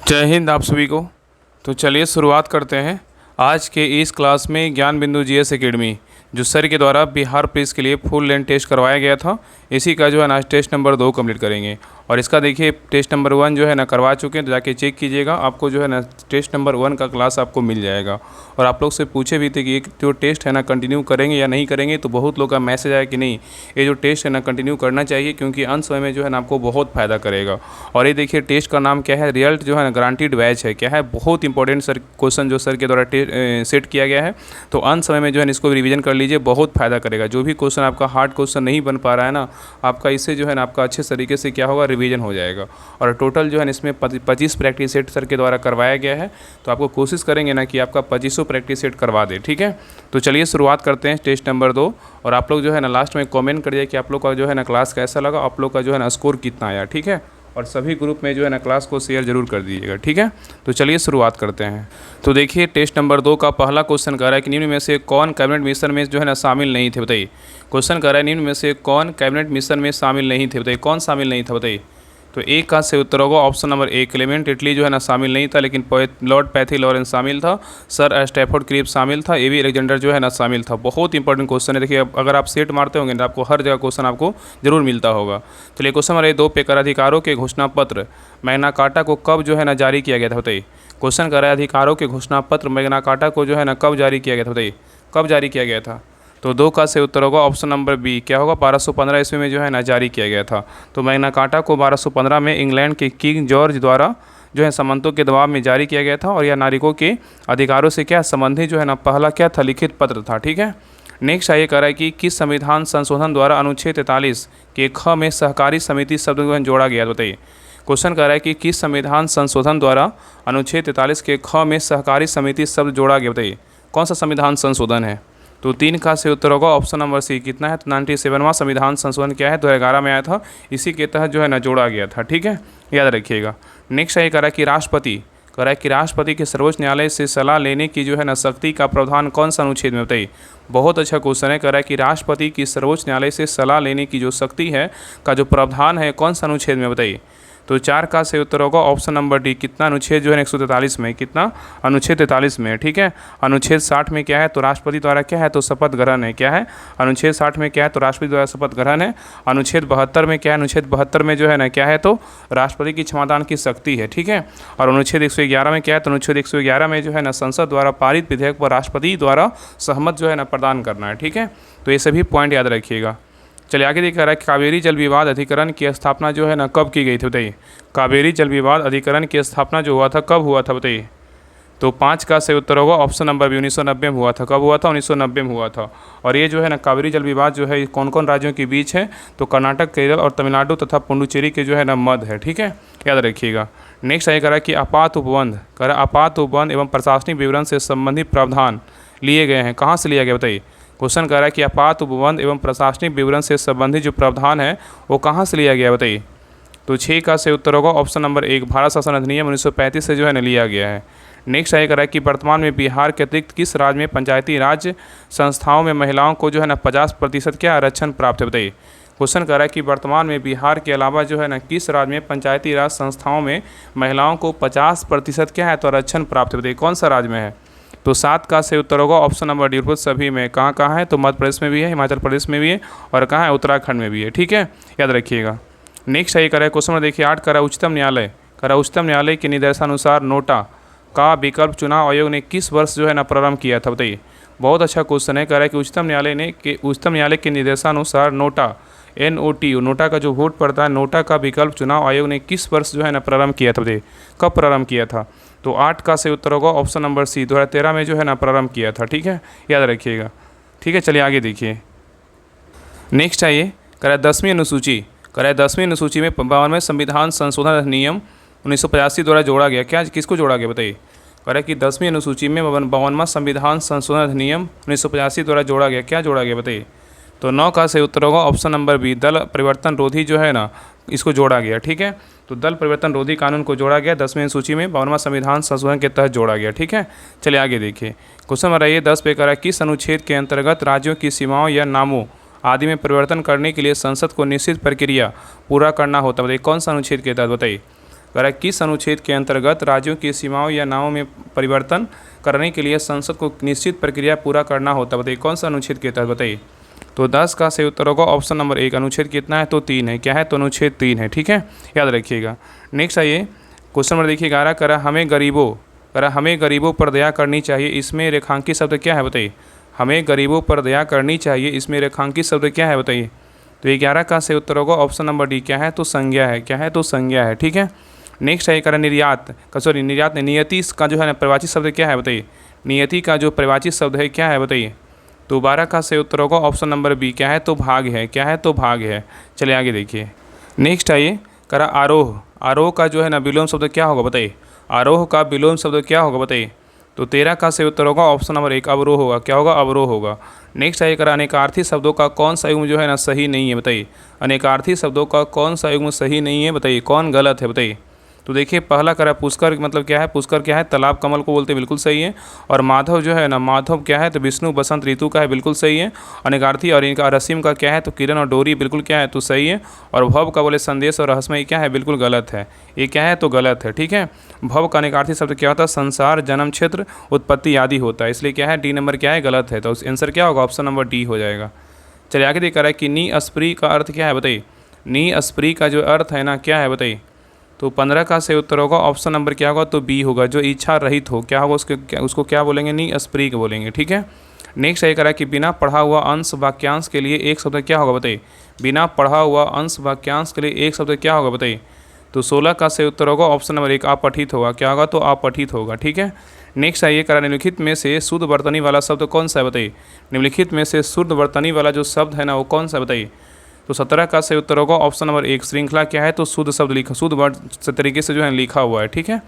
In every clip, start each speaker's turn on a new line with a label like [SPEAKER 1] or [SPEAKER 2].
[SPEAKER 1] जय हिंद आप सभी को। तो चलिए शुरुआत करते हैं आज के इस क्लास में ज्ञान बिंदु जीएस एकेडमी जो सर के द्वारा बिहार पुलिस के लिए फुल लेंथ टेस्ट करवाया गया था। इसी का जो है ना टेस्ट नंबर 2 कंप्लीट करेंगे। और इसका देखिए टेस्ट नंबर 1 जो है ना करवा चुके हैं, तो जाके चेक कीजिएगा, आपको जो है ना टेस्ट नंबर 1 का क्लास आपको मिल जाएगा। और आप लोग से पूछे भी थे कि ये जो टेस्ट है ना कंटिन्यू करेंगे या नहीं करेंगे, तो बहुत लोग का मैसेज आया कि नहीं ये जो टेस्ट है ना कंटिन्यू करना चाहिए, क्योंकि अंत समय में जो है ना आपको बहुत फ़ायदा करेगा। और ये देखिए टेस्ट का नाम क्या है, रिजल्ट जो है ना गारंटीड बैच है। क्या है, बहुत इंपॉर्टेंट सर क्वेश्चन जो सर के द्वारा सेट किया गया है। तो अंत समय में जो है इसको रिवीजन कर लीजिए, बहुत फ़ायदा करेगा। जो भी क्वेश्चन आपका हार्ड क्वेश्चन नहीं बन पा रहा है ना, आपका इससे जो है ना आपका अच्छे तरीके से क्या होगा, रिवीजन हो जाएगा। और टोटल जो है इसमें 25 प्रैक्टिस सेट सर के द्वारा करवाया गया है। तो आपको कोशिश करेंगे ना कि आपका 2500 प्रैक्टिस सेट करवा दे। ठीक है, तो चलिए शुरुआत करते हैं टेस्ट नंबर 2। और आप लोग जो है ना लास्ट में कमेंट करिए कि आप लोग का जो है ना क्लास कैसा लगा, आप लोग का जो है ना स्कोर कितना आया। ठीक है, और सभी ग्रुप में जो है ना क्लास को शेयर जरूर कर दीजिएगा। ठीक है, तो चलिए शुरुआत करते हैं। तो देखिए टेस्ट नंबर 2 का पहला क्वेश्चन कह रहा है कि निम्न में से कौन कैबिनेट मिशन में जो है ना शामिल नहीं थे, बताइए। क्वेश्चन कह रहा है निम्न में से कौन कैबिनेट मिशन में शामिल नहीं थे, बताइए कौन शामिल नहीं था, बताइए। तो एक का से उत्तर होगा ऑप्शन नंबर 1, क्लेमेंट इटली जो है ना शामिल नहीं था, लेकिन लॉर्ड पैथी लॉरेंस शामिल था, सर स्टैफोर्ड क्रीप शामिल था, एवी अलेक्जेंडर जो है ना शामिल था। बहुत इंपॉर्टेंट क्वेश्चन है। देखिए अगर आप सेट मारते होंगे तो आपको हर जगह क्वेश्चन आपको जरूर मिलता होगा। चलिए क्वेश्चन नंबर 2 पे कर अधिकारों के घोषणा पत्र मैग्ना कार्टा को कब जो है ना जारी किया गया था, बताइए। क्वेश्चन कर रहा है अधिकारों के घोषणा पत्र मैग्ना कार्टा को जो है ना कब जारी किया गया था, बताइए कब जारी किया गया था। तो 2 का से उत्तर होगा ऑप्शन नंबर बी, क्या होगा 1215 ईस्वी में जो है ना जारी किया गया था। तो मैग्ना कार्टा को 1215 में इंग्लैंड के किंग जॉर्ज द्वारा जो है सामंतों के दबाव में जारी किया गया था। और यह नागरिकों के अधिकारों से क्या संबंधित जो है ना पहला क्या था, लिखित पत्र था। ठीक है, नेक्स्ट आइए कह रहा है कि किस संविधान संशोधन द्वारा अनुच्छेद 43 के ख में सहकारी समिति शब्द को जोड़ा गया, बताइए। क्वेश्चन कह रहा है कि किस संविधान संशोधन द्वारा अनुच्छेद 43 के ख में सहकारी समिति शब्द जोड़ा गया, बताइए कौन सा संविधान संशोधन है। तो 3 का से उत्तर होगा ऑप्शन नंबर सी, कितना है, 97वां संविधान संशोधन क्या है, 2011 में आया था। इसी के तहत जो है ना जोड़ा गया था। ठीक है, याद रखिएगा। नेक्स्ट ये कह रहा है कि राष्ट्रपति के सर्वोच्च न्यायालय से सलाह लेने की जो है ना शक्ति का प्रावधान कौन सा अनुच्छेद में, बताइए। बहुत अच्छा क्वेश्चन है। कह रहा है कि राष्ट्रपति की सर्वोच्च न्यायालय से सलाह लेने की जो शक्ति है का जो प्रावधान है कौन सा अनुच्छेद में, बताइए। तो 4 का से उत्तर होगा ऑप्शन नंबर डी, कितना अनुच्छेद जो है 143 में, कितना अनुच्छेद 43 में। ठीक है, अनुच्छेद 60 में क्या है, तो राष्ट्रपति द्वारा क्या है, तो शपथ ग्रहण है। क्या है, अनुच्छेद 60 में क्या है, तो राष्ट्रपति द्वारा शपथ ग्रहण है। अनुच्छेद 72 में क्या है, अनुच्छेद 72 में जो है ना क्या है, तो राष्ट्रपति की क्षमादान की शक्ति है। ठीक है, और अनुच्छेद 111 में क्या है, तो अनुच्छेद 111 में जो है ना संसद द्वारा पारित विधेयक पर राष्ट्रपति द्वारा सहमत जो है ना प्रदान करना है। ठीक है, तो ये सभी पॉइंट याद रखिएगा। चलिए आगे देख रहा है कावेरी जल विवाद अधिकरण की स्थापना जो है ना कब की गई थी, बताइए। कावेरी जल विवाद अधिकरण की स्थापना जो हुआ था कब हुआ था, बताइए। तो 5 का से उत्तर होगा ऑप्शन नंबर बी, 1990 में हुआ था। कब हुआ था, 1990 में हुआ था। और ये जो है ना कावेरी जल विवाद जो है कौन कौन राज्यों के बीच है, तो कर्नाटक, केरल और तमिलनाडु तथा पुडुचेरी के जो है ना मध्य है। ठीक है, याद रखिएगा। नेक्स्ट आगे करा कि आपात उपबंध एवं प्रशासनिक विवरण से संबंधित प्रावधान लिए गए हैं, कहाँ से लिया गया, बताइए। क्वेश्चन कह रहा है कि आपात उपबंध एवं प्रशासनिक विवरण से संबंधित जो प्रावधान है वो कहाँ से लिया गया, बताइए। तो 6 का से उत्तर होगा ऑप्शन नंबर 1, भारत शासन अधिनियम 1935 से जो है ना लिया गया है। नेक्स्ट आगे कह रहा है कि वर्तमान में बिहार के अतिरिक्त किस राज्य में पंचायती राज संस्थाओं में महिलाओं को जो है ना 50% क्या आरक्षण प्राप्त है, बताइए। क्वेश्चन कह रहा है कि वर्तमान में बिहार के अलावा जो है ना किस राज्य में पंचायती राज संस्थाओं में महिलाओं को 50% क्या है, तो आरक्षण प्राप्त है, बताइए कौन सा राज्य में है। तो 7 का से उत्तर होगा ऑप्शन नंबर डी, सभी में। कहाँ कहाँ है, तो मध्य प्रदेश में भी है, हिमाचल प्रदेश में भी है, और कहाँ है, उत्तराखंड में भी है। ठीक है, याद रखिएगा। नेक्स्ट ये करा है क्वेश्चन देखिए 8 करा उच्चतम न्यायालय के निर्देशानुसार नोटा का विकल्प चुनाव आयोग ने किस वर्ष जो है ना प्रारंभ किया था, बताइए। बहुत अच्छा क्वेश्चन है। कह रहा है कि उच्चतम न्यायालय के निर्देशानुसार नोटा नोटा का जो वोट पड़ता है, नोटा का विकल्प चुनाव आयोग ने किस वर्ष जो है ना प्रारंभ किया था, बताइए कब प्रारंभ किया था। तो 8 का से उत्तर होगा ऑप्शन नंबर सी, 2013 में जो है ना प्रारंभ किया था। ठीक है, याद रखिएगा। ठीक है, चलिए आगे देखिए। नेक्स्ट आइए कह रहा है 10वीं अनुसूची में 52वें संविधान संशोधन अधिनियम 1985 द्वारा जोड़ा गया, क्या किसको जोड़ा गया, बताइए। कह रहा है कि 10वीं अनुसूची में 52वां संविधान संशोधन अधिनियम 1985 द्वारा जोड़ा गया, क्या जोड़ा गया, बताइए। तो 9 का से उत्तर होगा ऑप्शन नंबर बी, दल परिवर्तन रोधी जो है ना इसको जोड़ा गया। ठीक है, तो दल परिवर्तन रोधी कानून को जोड़ा गया 10वीं सूची में 52वां संविधान संशोधन के तहत जोड़ा गया। ठीक है, चलिए आगे देखिए। क्वेश्चन नंबर ये 10 पे करा किस अनुच्छेद के अंतर्गत राज्यों की सीमाओं या नामों आदि में परिवर्तन करने के लिए संसद को निश्चित प्रक्रिया पूरा करना होता है, बताइए कौन सा अनुच्छेद के तहत, बताइए। कह रहा है किस अनुच्छेद के अंतर्गत राज्यों की सीमाओं या नामों में परिवर्तन करने के लिए संसद को निश्चित प्रक्रिया पूरा करना होता है। बताइए कौन सा अनुच्छेद के तहत, बताइए। तो 10 का सही उत्तर होगा ऑप्शन नंबर 1। अनुच्छेद कितना है, तो 3 है। क्या है, तो अनुच्छेद 3 है। ठीक है, याद रखिएगा। नेक्स्ट आइए क्वेश्चन नंबर देखिए 11। करा हमें गरीबों पर दया करनी चाहिए, इसमें रेखांकित शब्द क्या है, बताइए। हमें गरीबों पर दया करनी चाहिए, इसमें रेखांकित शब्द क्या है, बताइए। तो 11 का सही उत्तर होगा ऑप्शन नंबर डी। क्या है, तो संज्ञा है। क्या है, तो संज्ञा है। ठीक है, नेक्स्ट है करा निर्यात नियति का जो है ना परिभाषित शब्द क्या है, बताइए। नियति का जो परिभाषित शब्द है क्या है, बताइए। तो 12 का सही उत्तर होगा ऑप्शन नंबर बी। क्या है, तो भाग है। क्या है, तो भाग है। चलिए आगे देखिए। नेक्स्ट आइए करा आरोह का जो है ना विलोम शब्द क्या होगा, बताइए। आरोह का विलोम शब्द क्या होगा, बताइए। तो 13 का सही उत्तर होगा ऑप्शन नंबर 1 अवरोह होगा। क्या होगा, अवरोह होगा। नेक्स्ट आइए करा अनेकार्थी शब्दों का कौन सा युग्म जो है ना सही नहीं है, बताइए। अनेकार्थी शब्दों का कौन सा युग्म सही नहीं है, बताइए। कौन गलत है, बताइए। तो देखिए पहला करा पुष्कर, मतलब क्या है, पुष्कर क्या है, तालाब कमल को बोलते हैं, बिल्कुल सही है। और माधव जो है ना, माधव क्या है, तो विष्णु बसंत ऋतु का है, बिल्कुल सही है। अनेकार्थी और इनका रसीम का क्या है, तो किरण और डोरी, बिल्कुल क्या है, तो सही है। और भव का बोले संदेश और रहस्यमय क्या है, बिल्कुल गलत है। ये क्या है, तो गलत है। ठीक है, भव का अनेकार्थी शब्द क्या होता है, संसार, जन्म क्षेत्र, उत्पत्ति आदि होता है, इसलिए क्या है, डी नंबर क्या है, गलत है। तो आंसर क्या होगा, ऑप्शन नंबर डी हो जाएगा। चलिए आगे देख रहा है कि नी अस्प्री का अर्थ क्या है, बताइए। नी अस्प्री का जो अर्थ है ना क्या है, बताइए। तो 15 का सही उत्तर होगा ऑप्शन नंबर क्या होगा, तो बी होगा। जो इच्छा रहित हो, क्या होगा, उसको क्या बोलेंगे, नी अस्प्री के बोलेंगे। ठीक है, नेक्स्ट ये करा कि बिना पढ़ा हुआ अंश वाक्यांश के लिए एक शब्द क्या होगा, बताइए। बिना पढ़ा हुआ अंश वाक्यांश के लिए एक शब्द क्या होगा, बताइए। तो 16 का सही उत्तर होगा ऑप्शन नंबर 1 अपठित होगा। क्या होगा, तो अपठित होगा। ठीक है, नेक्स्ट आइए करा निम्नलिखित में से शुद्ध वर्तनी वाला शब्द कौन सा है, बताइए। निम्नलिखित में से शुद्ध वर्तनी वाला जो शब्द है ना वो कौन सा है, बताइए। तो 17 का सही उत्तर होगा ऑप्शन नंबर 1 श्रृंखला। क्या है, तो शुद्ध शब्द लिखा, शुद्ध वर्ड से तरीके से जो है लिखा हुआ है। ठीक है,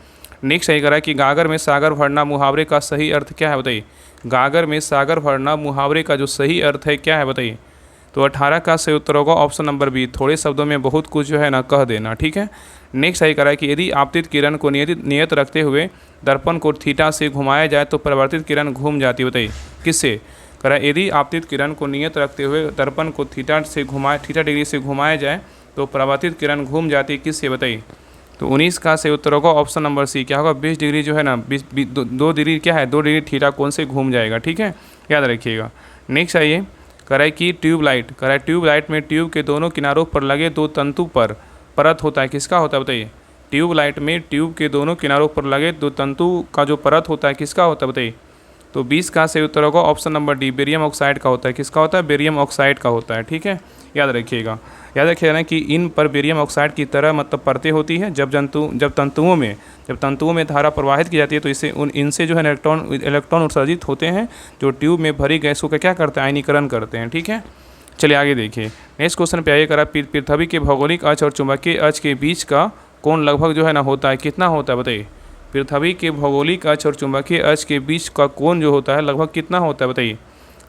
[SPEAKER 1] नेक्स्ट सही करा कि गागर में सागर भरना मुहावरे का सही अर्थ क्या है, बताइए। गागर में सागर भरना मुहावरे का जो सही अर्थ है क्या है, बताइए। तो 18 का सही उत्तर होगा ऑप्शन नंबर बी थोड़े शब्दों में बहुत कुछ जो है ना कह देना। ठीक है, नेक्स्ट सही करा कि यदि आपतित किरण को नियत रखते हुए दर्पण को थीटा से घुमाया जाए तो परिवर्तित किरण घूम जाती है, बताइए। किससे करा, यदि आपतित किरण को नियत रखते हुए दर्पण को थीटा डिग्री से घुमाया जाए तो परावर्तित किरण घूम जाती है, किससे, बताइए। तो 19 का सही उत्तर होगा ऑप्शन नंबर सी। क्या होगा, 20 डिग्री जो है ना 2 डिग्री क्या है, 2 डिग्री थीटा कोण से घूम जाएगा। ठीक है, याद रखिएगा। नेक्स्ट आइए कराए कि ट्यूबलाइट में ट्यूब के दोनों किनारों पर लगे 2 तंतु पर परत होता है, किसका होता है, बताइए। ट्यूबलाइट में ट्यूब के दोनों किनारों पर लगे 2 तंतु का जो परत होता है किसका होता है, बताइए। तो 20 का सही उत्तर होगा option number D barium oxide का होता है। किसका होता है, बेरियम ऑक्साइड का होता है। ठीक है, याद रखिएगा ना कि इन पर बेरियम ऑक्साइड की तरह मतलब परतें होती हैं। जब तंतुओं में धारा प्रवाहित की जाती है तो इनसे जो है इलेक्ट्रॉन उत्सर्जित होते हैं जो ट्यूब में भरी गैसों का क्या करते हैं, आयनीकरण करते हैं। ठीक है, चलिए आगे देखिए। नेक्स्ट क्वेश्चन पे आइए करा पृथ्वी के भौगोलिक अक्ष और चुंबकीय अक्ष के बीच का कोण लगभग जो है ना होता है, कितना होता है, बताइए। पृथ्वी के भौगोलिक अक्ष और चुंबकीय अक्ष के बीच का कोण जो होता है लगभग कितना होता है, बताइए।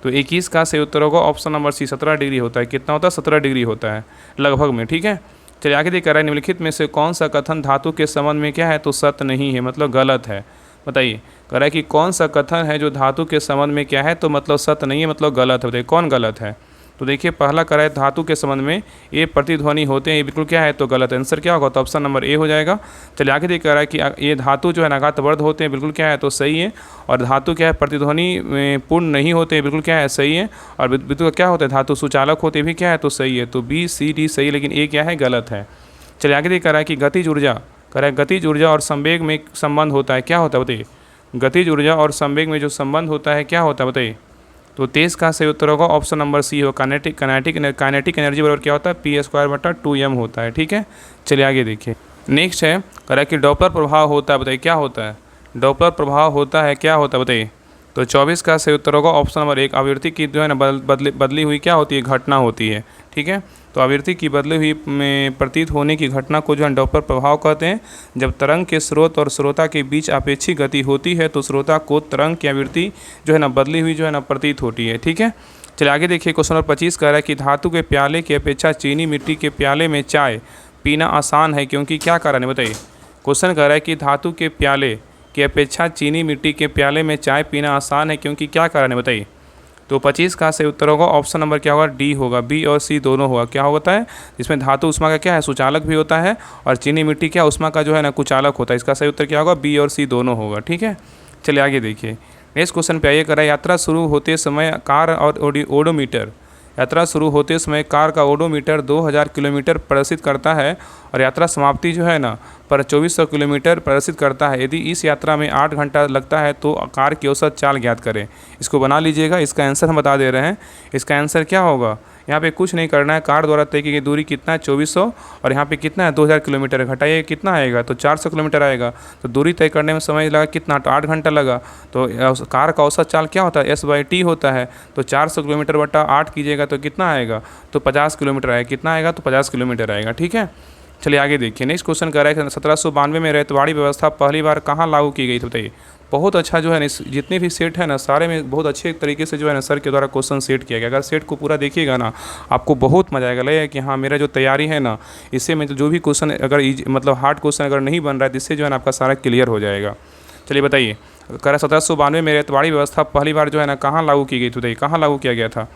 [SPEAKER 1] तो 21 का सही उत्तर होगा ऑप्शन नंबर सी 17 डिग्री होता है। कितना होता है, 17 डिग्री होता है लगभग में। ठीक है, चलिए आगे देख रहा है निम्नलिखित में से कौन सा कथन धातु के संबंध में क्या है, तो सत्य नहीं है, मतलब गलत है, बताइए। कह रहा है कि कौन सा कथन है जो धातु के संबंध में क्या है, तो मतलब सत्य नहीं है, मतलब गलत है, बताइए कौन गलत है। तो देखिए पहला कह रहा है धातु के संबंध में ये प्रतिध्वनि होते हैं, ये बिल्कुल क्या है, तो गलत है। आंसर क्या होगा, तो ऑप्शन नंबर ए हो जाएगा। चलिए आगे देख रहा है कि ये धातु जो है आघातवर्ध होते हैं, बिल्कुल क्या है, तो सही है। और धातु क्या है, प्रतिध्वनि पूर्ण नहीं होते, बिल्कुल क्या है, सही है। और बिल्कुल क्या होते हैं, धातु सुचालक होते भी क्या है, तो सही है। तो बी सी डी सही, लेकिन ए क्या है, गलत है। चलिए आगे देख रहा है कि गतिज ऊर्जा और संवेग में संबंध होता है, क्या होता है, बताइए। गतिज ऊर्जा और संवेग में जो संबंध होता है क्या होता है, बताइए। तो 23 का सही उत्तर होगा ऑप्शन नंबर सी हो। काइनेटिक एनर्जी बराबर क्या होता है, p²/2m होता है। ठीक है, चलिए आगे देखिए। नेक्स्ट है कह रहा है कि डॉपलर प्रभाव होता है, बताइए क्या होता है। डॉपलर प्रभाव होता है, क्या होता है, बताइए। तो 24 का सही उत्तर होगा ऑप्शन नंबर 1 आवृत्ति की जो है ना बदली हुई क्या होती है, घटना होती है। ठीक है, तो आवृत्ति की बदली हुई में प्रतीत होने की घटना को जो है डॉपलर प्रभाव कहते हैं। जब तरंग के स्रोत और श्रोता के बीच अपेक्षित गति होती है तो श्रोता को तरंग की आवृत्ति जो है ना बदली हुई जो है ना प्रतीत होती है। ठीक है, चलिए आगे देखिए। क्वेश्चन नंबर 25 कह रहा है कि धातु के प्याले की अपेक्षा चीनी मिट्टी के प्याले में चाय पीना आसान है, क्योंकि क्या कारण है, बताइए। क्वेश्चन कह रहा है कि धातु के प्याले की अपेक्षा चीनी मिट्टी के प्याले में चाय पीना आसान है, क्योंकि क्या कारण है, बताइए। तो 25 का सही उत्तर होगा ऑप्शन नंबर क्या होगा, डी होगा। बी और सी दोनों होगा। क्या होता है, इसमें धातु उष्मा का क्या है, सुचालक भी होता है, और चीनी मिट्टी क्या उष्मा का जो है ना कुचालक होता है। इसका सही उत्तर क्या होगा, बी और सी दोनों होगा। ठीक है, चलिए आगे देखिए। नेक्स्ट क्वेश्चन पे आइए। करा यात्रा शुरू होते समय कार और ओडोमीटर, यात्रा शुरू होते समय कार का ओडोमीटर 2000 किलोमीटर प्रदर्शित करता है और यात्रा समाप्ति जो है ना पर 2400 किलोमीटर प्रदर्शित करता है। यदि इस यात्रा में 8 घंटा लगता है तो कार की औसत चाल ज्ञात करें। इसको बना लीजिएगा, इसका आंसर हम बता दे रहे हैं। इसका आंसर क्या होगा, यहाँ पे कुछ नहीं करना है। कार द्वारा तय की गई दूरी कितना है, 2400, और यहाँ पे कितना है 2000 किलोमीटर, घटाइए कितना आएगा, तो 400 किलोमीटर आएगा। तो दूरी तय करने में समय लगा कितना, तो 8 घंटा लगा। तो कार का औसत चाल क्या होता है, S/T होता है। तो 400 किलोमीटर बटा 8 कीजिएगा तो कितना आएगा, तो 50 किलोमीटर आएगा। कितना आएगा, तो 50 किलोमीटर आएगा। ठीक है, चलिए आगे देखिए। नेक्स्ट क्वेश्चन कर रहा है 1792 में रैयतवाड़ी व्यवस्था पहली बार कहाँ लागू की गई थी, बताइए। बहुत अच्छा जो है ना, जितने भी सेट है ना सारे में बहुत अच्छे तरीके से जो है ना सर के द्वारा क्वेश्चन सेट किया गया। अगर सेट को पूरा देखिएगा ना आपको बहुत मजा आएगा, लगेगा कि हाँ मेरा जो तैयारी है ना इससे में जो भी क्वेश्चन अगर मतलब हार्ड क्वेश्चन अगर नहीं बन रहा है तो इससे जो है ना आपका सारा क्लियर हो जाएगा। चलिए बताइए, कह 1792 में रैयतवाड़ी व्यवस्था पहली बार जो है ना कहाँ लागू की गई थी, बताइए कहाँ लागू किया गया था।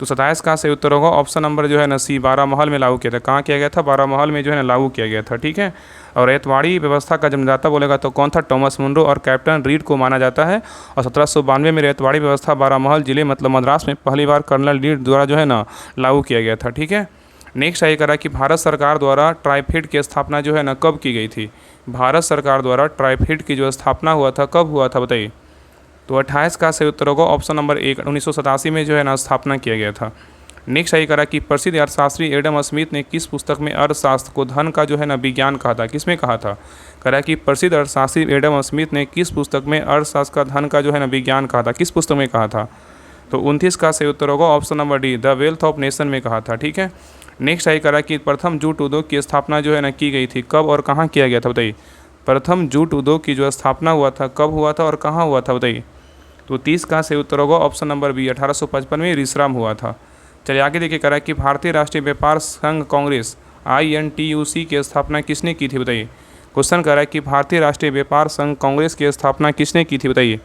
[SPEAKER 1] तो 27 का सही उत्तर होगा ऑप्शन नंबर जो है ना सी, बारामहल में लागू किया था। कहाँ किया गया था, बारामहल में जो है ना लागू किया गया था। ठीक है, और रैयतवाड़ी व्यवस्था का जन्मदाता बोलेगा तो कौन था, टॉमस मुनरो और कैप्टन रीड को माना जाता है। और 1792 में रैयतवाड़ी व्यवस्था बारामहल जिले मतलब मद्रास में पहली बार कर्नल रीड द्वारा जो है ना लागू किया गया था। ठीक है, नेक्स्ट आई करा कि भारत सरकार द्वारा ट्राइफेड की स्थापना जो है ना कब की गई थी। भारत सरकार द्वारा ट्राइफेड की जो स्थापना हुआ था कब हुआ था, बताइए। तो 28 का सही उत्तर होगा ऑप्शन नंबर 1, 1987 में जो है ना स्थापना किया गया था। नेक्स्ट आई करा कि प्रसिद्ध अर्थशास्त्री एडम स्मिथ ने किस पुस्तक में अर्थशास्त्र को धन का जो है ना विज्ञान कहा था, किसमें कहा था। करा कि प्रसिद्ध अर्थशास्त्री एडम स्मिथ ने किस पुस्तक में अर्थशास्त्र का धन का जो है ना विज्ञान कहा था, किस पुस्तक में कहा था। तो 29 का सही उत्तर होगा option number D, the wealth of nation में कहा था। ठीक है, नेक्स्ट आई करा कि प्रथम जूट उद्योग की स्थापना जो है ना की गई थी, कब और कहाँ किया गया था, बताइए। प्रथम जूट उद्योग की जो स्थापना हुआ था कब हुआ था और कहाँ हुआ था, बताइए। तो 30 का सही उत्तर होगा ऑप्शन नंबर बी, 1855 में विश्राम हुआ था। चलिए आगे देखिए, करा कि भारतीय राष्ट्रीय व्यापार संघ कांग्रेस INTUC की स्थापना किसने की थी, बताइए। क्वेश्चन करा है कि भारतीय राष्ट्रीय व्यापार संघ कांग्रेस की स्थापना किसने की थी, बताइए।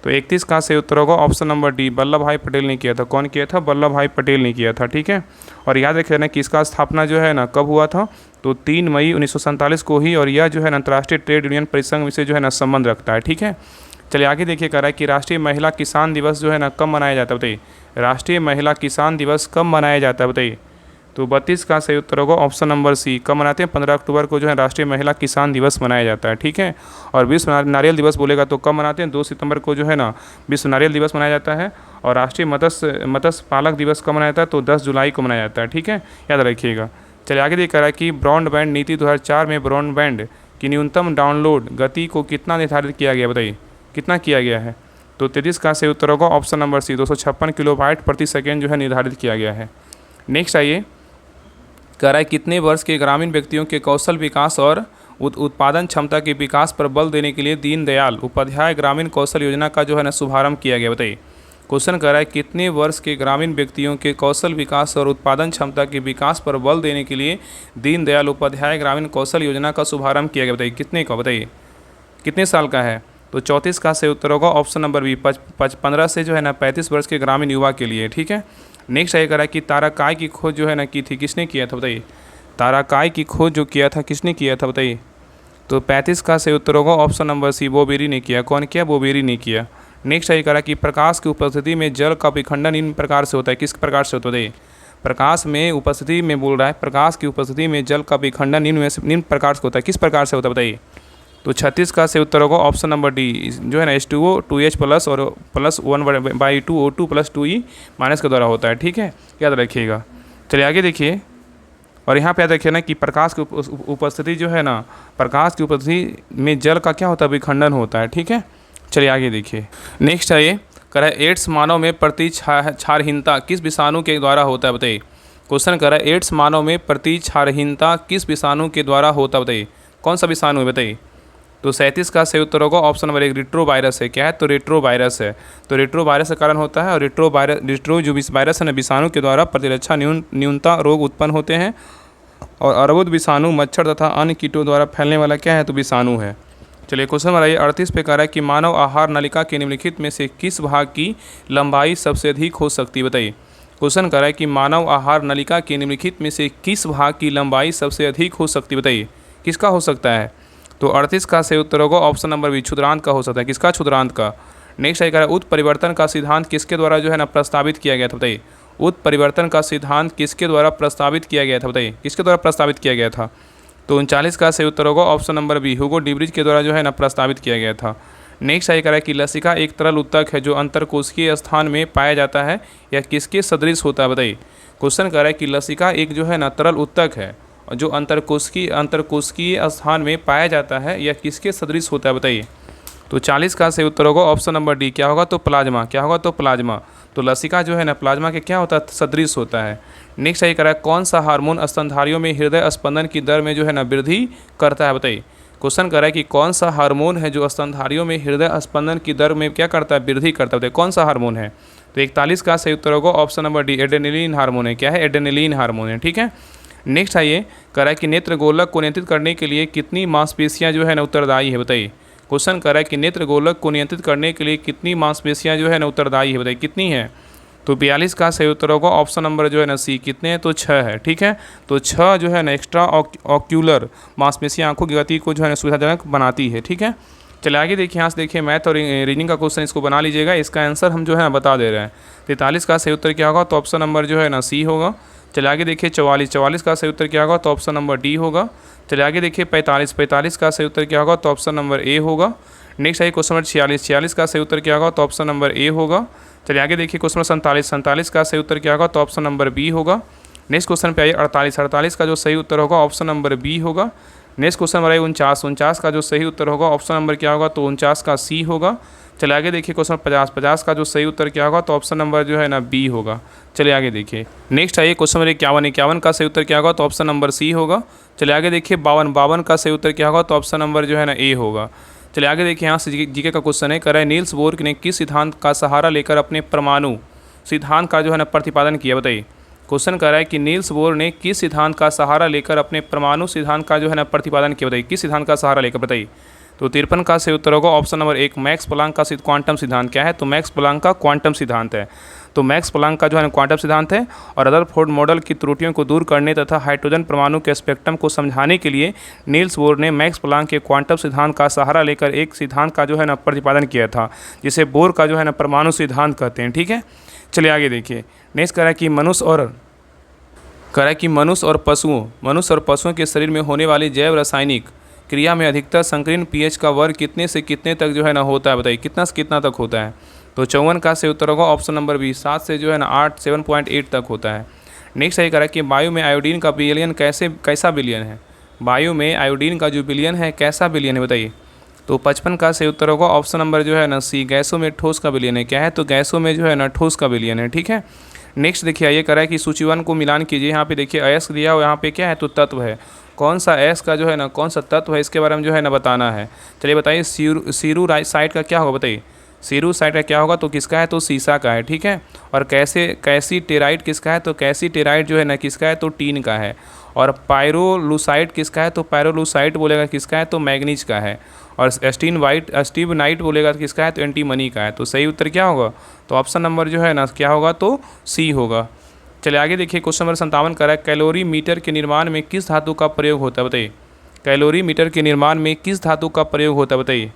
[SPEAKER 1] तो 31 का सही उत्तर होगा ऑप्शन नंबर डी, वल्लभ भाई पटेल ने किया था। कौन किया था, वल्लभ भाई पटेल ने किया था। ठीक है, और याद रखिए ना कि इसका स्थापना जो है ना कब हुआ था, तो 3 मई 1947 को ही, और यह जो है ना अंतर्राष्ट्रीय ट्रेड यूनियन परिसंघ से जो है ना संबंध रखता है। ठीक है, चलिए आगे देखिए, कह रहा है कि राष्ट्रीय महिला किसान दिवस जो है ना कब मनाया जाता है, बताइए। राष्ट्रीय महिला किसान दिवस कब मनाया जाता है, बताइए। तो 32 का सही उत्तर होगा ऑप्शन नंबर सी, कब मनाते हैं, 15 अक्टूबर को जो है राष्ट्रीय महिला किसान दिवस मनाया जाता है। ठीक है, और विश्व नारियल दिवस बोलेगा तो कब मनाते हैं, 2 सितंबर को जो है ना विश्व नारियल दिवस मनाया जाता है। और राष्ट्रीय मत्स्य पालक दिवस कब मनाया जाता है, तो 10 जुलाई को मनाया जाता है। ठीक है, याद रखिएगा। चलिए आगे देखा है कि ब्रॉडबैंड नीति 2004 में ब्रॉडबैंड की न्यूनतम डाउनलोड गति को कितना निर्धारित किया गया, बताइए कितना किया गया है। तो 33 का सही उत्तर होगा ऑप्शन नंबर सी, 256 किलोबाइट प्रति सेकेंड जो है निर्धारित किया गया है। नेक्स्ट आइए, कह रहा है कितने वर्ष के ग्रामीण व्यक्तियों के कौशल विकास और उत्पादन क्षमता के विकास पर बल देने के लिए दीनदयाल उपाध्याय ग्रामीण कौशल योजना का जो है ना शुभारंभ किया गया, बताइए। क्वेश्चन कह रहा है कितने वर्ष के ग्रामीण व्यक्तियों के कौशल विकास और उत्पादन क्षमता के विकास पर बल देने के लिए दीनदयाल उपाध्याय ग्रामीण कौशल योजना का शुभारंभ किया गया, बताइए कितने का, बताइए कितने साल का है। तो 34 का सही उत्तर होगा ऑप्शन नंबर बी, 15 से जो है ना 35 वर्ष के ग्रामीण युवा के लिए। ठीक है, नेक्स्ट ये करा कि ताराकाई की खोज जो है ना की थी, किसने किया था, बताइए। ताराकाई की खोज जो किया था किसने किया था, बताइए। तो 35 का सही उत्तर होगा ऑप्शन नंबर सी, बोबेरी ने किया। कौन किया, बोबेरी ने किया। नेक्स्ट ये करा कि प्रकाश की उपस्थिति में जल का विखंडन इन प्रकार से होता है, किस प्रकार से होता है, बताइए। प्रकाश में उपस्थिति में बोल रहा है, प्रकाश की उपस्थिति में जल का विखंडन निम्न प्रकार से होता है, किस प्रकार से होता है, बताइए। तो 36 का सही उत्तर होगा ऑप्शन नंबर डी, जो है ना H2O 2H प्लस और plus 1/2O2 plus 2E minus के द्वारा होता है। ठीक है, याद रखिएगा। चलिए आगे देखिए, और यहाँ पे याद रखिए ना कि प्रकाश की उपस्थिति जो है ना, प्रकाश की उपस्थिति में जल का क्या होता है, विखंडन होता है। ठीक है, चलिए आगे देखिए। नेक्स्ट है ये कह रहा है एड्स मानव में प्रतिक्षारहीनता किस विषाणु के द्वारा होता है, बताइए। क्वेश्चन कह रहा है एड्स मानव में प्रतिक्षारहीनता किस विषाणु के द्वारा होता है, बताइए कौन सा विषाणु है, बताइए। तो 37 का सही उत्तर होगा ऑप्शन नंबर 1, रेट्रो वायरस है। क्या है, तो रेट्रो वायरस है। तो रेट्रो वायरस के कारण होता है, और रेट्रो जो वायरस है ना विषाणु के द्वारा प्रतिरक्षा न्यूनता रोग उत्पन्न होते हैं। और अर्बुद विषाणु मच्छर तथा अन्य कीटों द्वारा फैलने वाला क्या है, तो विषाणु है। चलिए क्वेश्चन बनाइए 38 पे कह रहा है कि मानव आहार नलिका के निम्नलिखित में से किस भाग की लंबाई सबसे अधिक हो सकती है, बताइए। क्वेश्चन कह रहा है कि मानव आहार नलिका के निम्नलिखित में से किस भाग की लंबाई सबसे अधिक हो सकती है, बताइए किसका हो सकता है। तो 38 का सही उत्तर होगा ऑप्शन नंबर बी, क्षुद्रांत का हो सकता है। किसका? क्षुद्रांत का। नेक्स्ट है कह रहा है उत्परिवर्तन का सिद्धांत किसके द्वारा जो है ना प्रस्तावित किया गया था, बताइए। उत्परिवर्तन का सिद्धांत किसके द्वारा प्रस्तावित किया गया था, बताइए किसके द्वारा प्रस्तावित किया गया था। तो 39 का सही उत्तर होगा ऑप्शन नंबर बी, ह्यूगो डीब्रिज के द्वारा जो है ना प्रस्तावित किया गया था। नेक्स्ट है कह रहा है कि लसिका एक तरल उत्तक है जो अंतरकोशिकीय स्थान में पाया जाता है या किसके सदृश होता है, बताइए। क्वेश्चन कह रहा है कि लसिका एक जो है ना तरल उत्तक है जो अंतरकोशिकीय स्थान में पाया जाता है या किसके सदृश होता है, बताइए। तो 40 का सही उत्तर होगा ऑप्शन नंबर डी, क्या होगा? तो प्लाज्मा। क्या होगा? तो प्लाज्मा। तो लसिका जो है ना प्लाज्मा के क्या होता है? सदृश होता है। नेक्स्ट सही कह रहा है कौन सा हार्मोन स्तनधारियों में हृदय स्पंदन की दर में जो है ना वृद्धि करता है, बताइए। क्वेश्चन कर रहा है कि कौन सा हार्मोन है जो स्तनधारियों में हृदय स्पंदन की दर में क्या करता है? वृद्धि करता है, बताइए कौन सा हार्मोन है। तो 41 का सही उत्तर होगा option number D, adrenaline hormone है। क्या है? एड्रेनलिन हार्मोन है, ठीक है। नेक्स्ट आइए कह रहा है कि नेत्र गोलक को नियंत्रित करने के लिए कितनी मांसपेशियां जो है ना उत्तरदायी है, बताइए। क्वेश्चन कर रहा है कि नेत्र गोलक को नियंत्रित करने के लिए कितनी मांसपेशियां जो है ना उत्तरदायी है, बताइए कितनी है। तो 42 का सही उत्तर होगा ऑप्शन नंबर जो है ना सी, कितने हैं? तो 6 है, ठीक है। तो 6 जो है ना एक्स्ट्रा ऑक्यूलर मांसपेशियां आंखों की गति को जो है ना सुविधाजनक बनाती है, ठीक है। चलिए आगे देखिए, यहाँ से देखिए मैथ और रीजनिंग का क्वेश्चन इसको बना लीजिएगा। इसका आंसर हम जो है ना बता दे रहे हैं। 43 का सही उत्तर क्या होगा? तो ऑप्शन नंबर जो है ना सी होगा। चलिए आगे देखिए 44 का सही उत्तर क्या होगा? तो ऑप्शन नंबर डी होगा। चलिए आगे देखिए 45 का सही उत्तर क्या होगा? तो ऑप्शन नंबर ए होगा। नेक्स्ट आइए क्वेश्चन नंबर 46 का सही उत्तर क्या होगा? तो ऑप्शन नंबर ए होगा। चलिए आगे देखिए क्वेश्चन नंबर 47 का सही उत्तर क्या होगा? तो ऑप्शन नंबर बी होगा। नेक्स्ट क्वेश्चन पे आइए 48 का जो सही उत्तर होगा ऑप्शन नंबर बी होगा। नेक्स्ट क्वेश्चन नंबर 49 का जो सही उत्तर होगा ऑप्शन नंबर क्या होगा? तो 49 का सी होगा। चलिए आगे देखिए क्वेश्चन 50 का जो सही उत्तर क्या होगा? तो ऑप्शन नंबर जो है ना बी होगा। चलिए आगे देखिए नेक्स्ट आइए क्वेश्चन नंबर 51 का सही उत्तर क्या होगा? तो ऑप्शन नंबर सी होगा। चलिए आगे देखिए 52 का सही उत्तर क्या होगा? तो ऑप्शन नंबर जो है ना ए होगा। चलिए आगे देखिए यहाँ से जीके का क्वेश्चन है, कर रहा है नील्स बोर ने किस सिद्धांत का सहारा लेकर अपने परमाणु सिद्धांत का जो है ना प्रतिपादन किया, बताइए। क्वेश्चन कर रहा है कि नील्स बोर ने किस सिद्धांत का सहारा लेकर अपने परमाणु सिद्धांत का जो है ना प्रतिपादन किया, बताइए किस सिद्धांत का सहारा लेकर, बताइए। तो 53 का सही उत्तर होगा ऑप्शन नंबर 1, मैक्स प्लांक का क्वांटम सिद्धांत। क्या है? तो मैक्स प्लांक का क्वांटम सिद्धांत है। तो मैक्स प्लांक का जो है क्वांटम सिद्धांत है और रदरफोर्ड मॉडल की त्रुटियों को दूर करने तथा हाइड्रोजन परमाणु के स्पेक्ट्रम को समझाने के लिए नील्स बोर ने मैक्स प्लांक के क्वांटम सिद्धांत का सहारा लेकर एक सिद्धांत का जो है ना प्रतिपादन किया था, जिसे बोर का जो है ना परमाणु सिद्धांत कहते हैं, ठीक है। चलिए आगे देखिए नेक्स्ट कह रहा है कि मनुष्य और पशुओं के शरीर में होने वाली जैव रासायनिक क्रिया में अधिकतर संकीर्ण पीएच का वर्ग कितने से कितने तक जो है ना होता है, बताइए कितना से कितना तक होता है। तो 54 का सही उत्तर होगा ऑप्शन नंबर बी, 7 से जो है ना 7.8 तक होता है। नेक्स्ट सही करा कि वायु में आयोडीन का बिलियन कैसा बिलियन है। वायु में आयोडीन का जो बिलियन है कैसा बिलियन है, बताइए। तो 55 का सही उत्तर होगा ऑप्शन नंबर जो है ना सी, गैसों में ठोस का बिलियन है। क्या है? तो गैसों में जो है ना ठोस का बिलियन है, ठीक है। नेक्स्ट देखिए ये करा है कि सूची 1 को मिलान कीजिए। यहाँ पे देखिए अयस्क दिया और यहाँ पे क्या है? तो तत्व है। कौन सा अयस्क का जो है ना कौन सा तत्व है इसके बारे में जो है ना बताना है। चलिए बताइए सीरू साइड का क्या होगा, बताइए। सीरू साइड का क्या होगा? तो किसका है? तो सीसा का है, ठीक है। और कैसी टेराइड किसका है? तो कैसी टेराइड जो है ना किसका है? तो टीन का है। और पायरोलुसाइड किसका है? तो पायरोलुसाइड बोलेगा किसका है? तो मैग्नीज का है। और स्टीवनाइट बोलेगा किसका है? तो एंटीमनी का है। तो सही उत्तर क्या होगा? तो ऑप्शन नंबर जो है ना क्या होगा? तो सी होगा। चलिए आगे देखिए क्वेश्चन नंबर 57 का है, कैलोरी मीटर के निर्माण में किस धातु का प्रयोग होता है, बताइए। कैलोरी मीटर के निर्माण में किस धातु का प्रयोग होता है, बताइए।